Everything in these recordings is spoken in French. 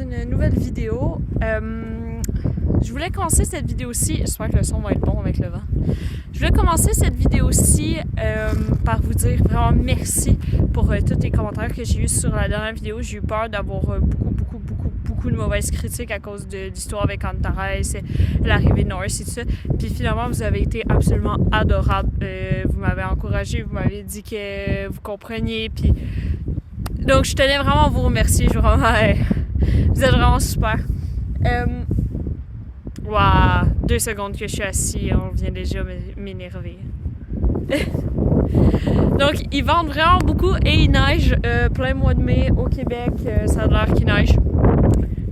une nouvelle vidéo. Je voulais commencer cette vidéo-ci, j'espère que le son va être bon avec le vent. Je voulais commencer cette vidéo-ci par vous dire vraiment merci pour tous les commentaires que j'ai eus sur la dernière vidéo. J'ai eu peur d'avoir beaucoup de mauvaises critiques à cause de l'histoire avec Antares, l'arrivée de Norris et tout ça. Puis finalement, vous avez été absolument adorables. Vous m'avez encouragé, vous m'avez dit que vous compreniez. Puis donc, je tenais vraiment à vous remercier. Vous êtes vraiment super. Wow, 2 secondes que je suis assis, on vient déjà m'énerver. Donc, ils vendent vraiment beaucoup et il neige plein mois de mai au Québec. Ça a l'air qu'il neige.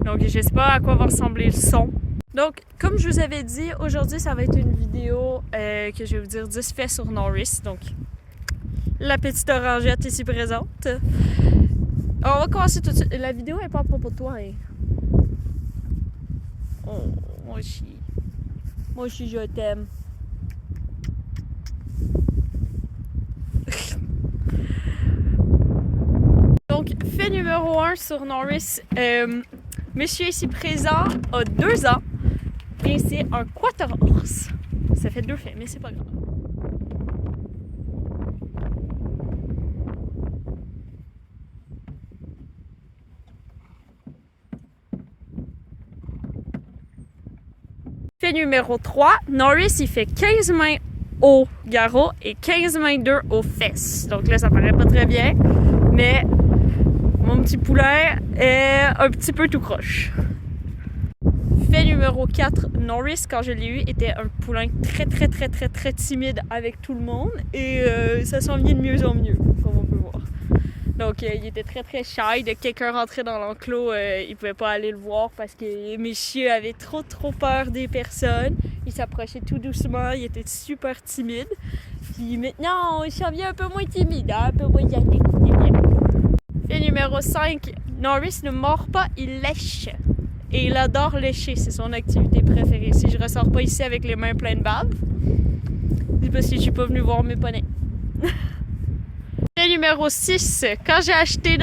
Donc, je sais pas à quoi va ressembler le son. Donc, comme je vous avais dit, aujourd'hui, ça va être une vidéo que je vais vous dire 10 faits sur Norris. Donc, la petite orangette ici présente. On va commencer tout de suite. La vidéo n'est pas à propos de toi, hein. Oh, moi aussi, je t'aime. Donc, fait numéro 1 sur Norris. Monsieur ici présent a 2 ans et c'est un quarter horse. Ça fait 2 faits, mais c'est pas grave. Fait numéro 3, Norris il fait 15 mains au garrot et 15 mains 2 aux fesses. Donc là, ça paraît pas très bien, mais mon petit poulain est un petit peu tout croche. Fait numéro 4, Norris, quand je l'ai eu, était un poulain très timide avec tout le monde et ça s'en vient de mieux en mieux, comme on peut voir. Donc il était très shy. Dès que quelqu'un rentrait dans l'enclos, il pouvait pas aller le voir parce que messieurs avaient trop peur des personnes. Il s'approchait tout doucement, il était super timide. Puis maintenant, il s'en vient un peu moins timide, hein, un peu moins gâté. Fait numéro 5, Norris ne mord pas, il lèche. Et il adore lécher, c'est son activité préférée. Si je ressors pas ici avec les mains pleines de bave, c'est parce que je suis pas venue voir mes poneys. Fait numéro 6, quand j'ai acheté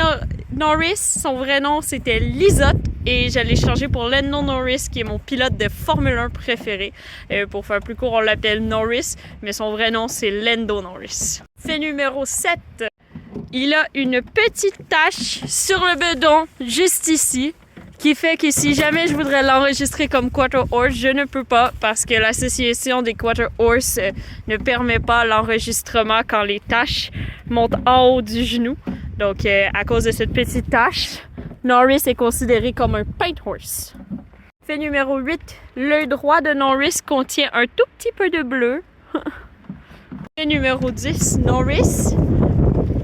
Norris, son vrai nom c'était Lizotte et je l'ai changé pour Lando Norris qui est mon pilote de Formule 1 préféré. Pour faire plus court, on l'appelle Norris, mais son vrai nom c'est Lando Norris. Fait numéro 7, il a une petite tache sur le bedon, juste ici, qui fait que si jamais je voudrais l'enregistrer comme quarter horse, je ne peux pas parce que l'association des quarter horse ne permet pas l'enregistrement quand les taches montent en haut du genou. Donc, à cause de cette petite tache, Norris est considéré comme un paint horse. Fait numéro 8, l'œil droit de Norris contient un tout petit peu de bleu. Fait numéro 10, Norris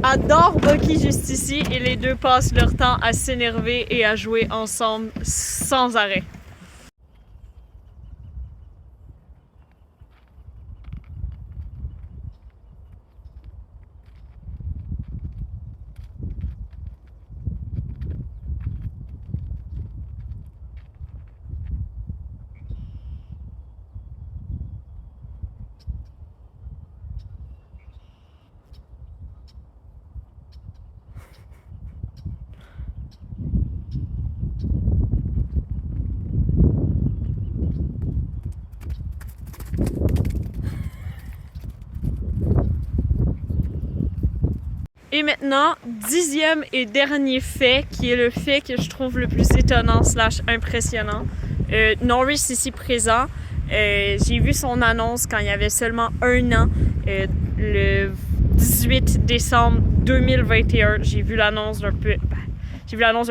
adore Bucky juste ici et les deux passent leur temps à s'énerver et à jouer ensemble sans arrêt. Et maintenant, 10e et dernier fait, qui est le fait que je trouve le plus étonnant / impressionnant. Norris ici présent, j'ai vu son annonce quand il avait seulement 1 an, le 18 décembre 2021. J'ai vu l'annonce d'un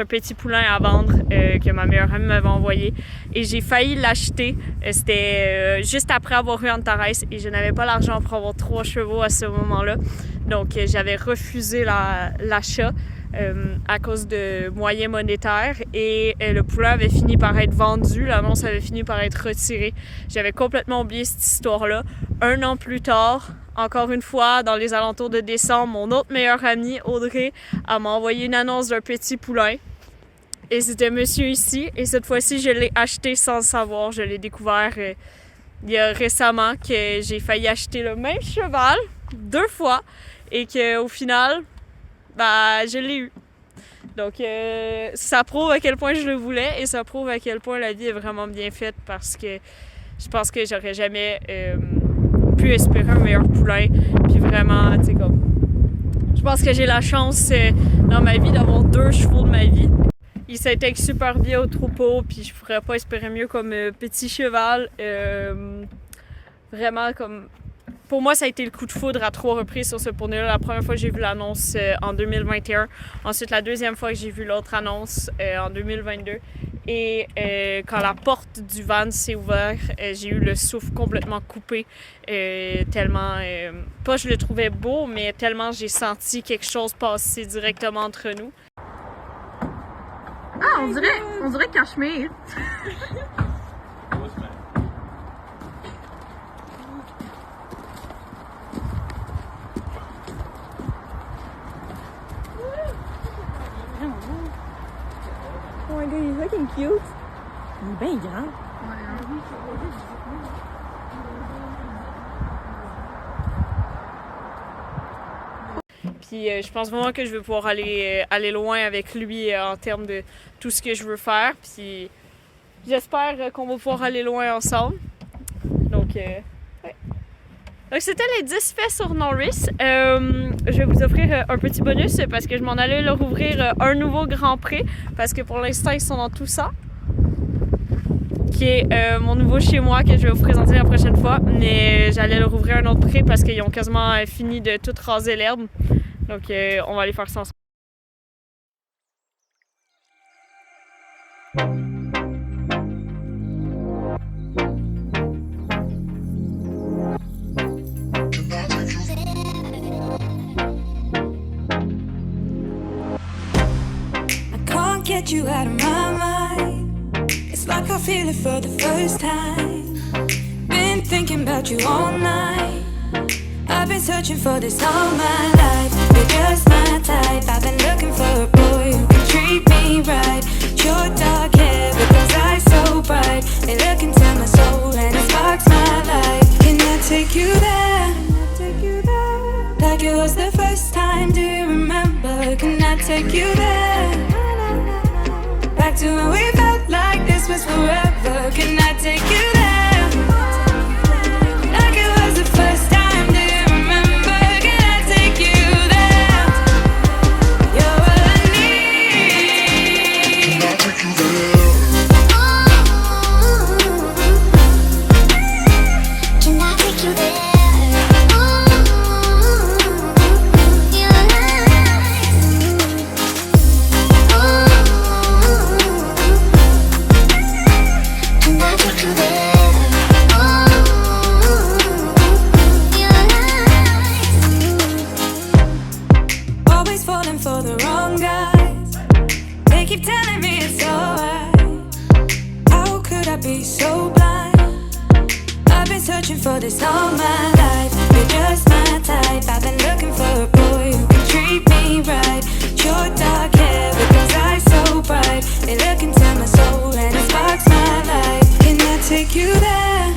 petit poulain à vendre que ma meilleure amie m'avait envoyé et j'ai failli l'acheter. C'était juste après avoir eu Antares et je n'avais pas l'argent pour avoir 3 chevaux à ce moment-là. Donc j'avais refusé l'achat à cause de moyens monétaires et le poulain avait fini par être vendu, l'annonce avait fini par être retirée. J'avais complètement oublié cette histoire-là. 1 an plus tard, encore une fois, dans les alentours de décembre, mon autre meilleure amie, Audrey, m'a envoyé une annonce d'un petit poulain. Et c'était monsieur ici. Et cette fois-ci, je l'ai acheté sans le savoir. Je l'ai découvert il y a récemment que j'ai failli acheter le même cheval 2 fois. Et qu'au final, je l'ai eu. Donc, ça prouve à quel point je le voulais et ça prouve à quel point la vie est vraiment bien faite parce que je pense que j'aurais jamais pu espérer un meilleur poulain. Puis vraiment, tu sais, comme... Je pense que j'ai la chance dans ma vie d'avoir 2 chevaux de ma vie. Il s'intègre super bien au troupeau, puis je pourrais pas espérer mieux comme petit cheval. Vraiment, comme... Pour moi, ça a été le coup de foudre à 3 reprises sur ce poney-là. La première fois que j'ai vu l'annonce en 2021. Ensuite, la deuxième fois que j'ai vu l'autre annonce en 2022. Et quand la porte du van s'est ouverte, j'ai eu le souffle complètement coupé. Tellement... pas je le trouvais beau, mais tellement j'ai senti quelque chose passer directement entre nous. Ah, on dirait Cachemire. Oh my god, he's looking cute. Il est bien grand. Puis je pense vraiment que je vais pouvoir aller loin avec lui en termes de tout ce que je veux faire. Puis j'espère qu'on va pouvoir aller loin ensemble. Donc, ouais. Donc c'était les 10 faits sur Norris. Je vais vous offrir un petit bonus parce que je m'en allais leur ouvrir un nouveau Grand Prix parce que pour l'instant ils sont dans tout ça. Qui est mon nouveau chez moi que je vais vous présenter la prochaine fois. Mais j'allais leur ouvrir un autre prix parce qu'ils ont quasiment fini de tout raser l'herbe. Donc on va aller faire ça ensemble. Get you out of my mind. It's like I feel it for the first time. Been thinking about you all night. I've been searching for this all my life. You're just my type. I've been looking for a boy who can treat me right. Your dark hair with those eyes so bright. They look into my soul and it sparks my life. Can I take you there? Like it was the first time. Do you remember? Can I take you there? Back to when we felt like this was forever. Can I take you there? Like it was the first time. Do you remember? Can I take you there? You're what I need. Can I take you there? Can I take you there? For this all my life, you're just my type. I've been looking for a boy who can treat me right. Your dark hair with those eyes so bright. They look into my soul and it sparks my life. Can I take you there?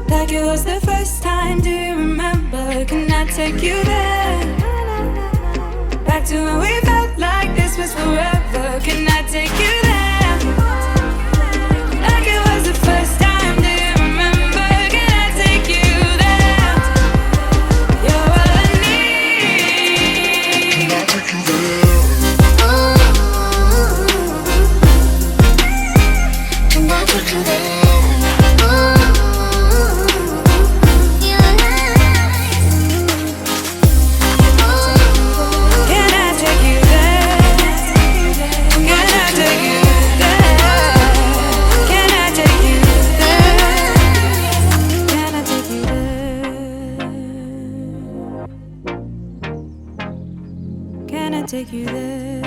Like it was the first time. Do you remember? Can I take you there? Back to when we felt like this was forever. Can I take you there? Like it was the first time. Take you there.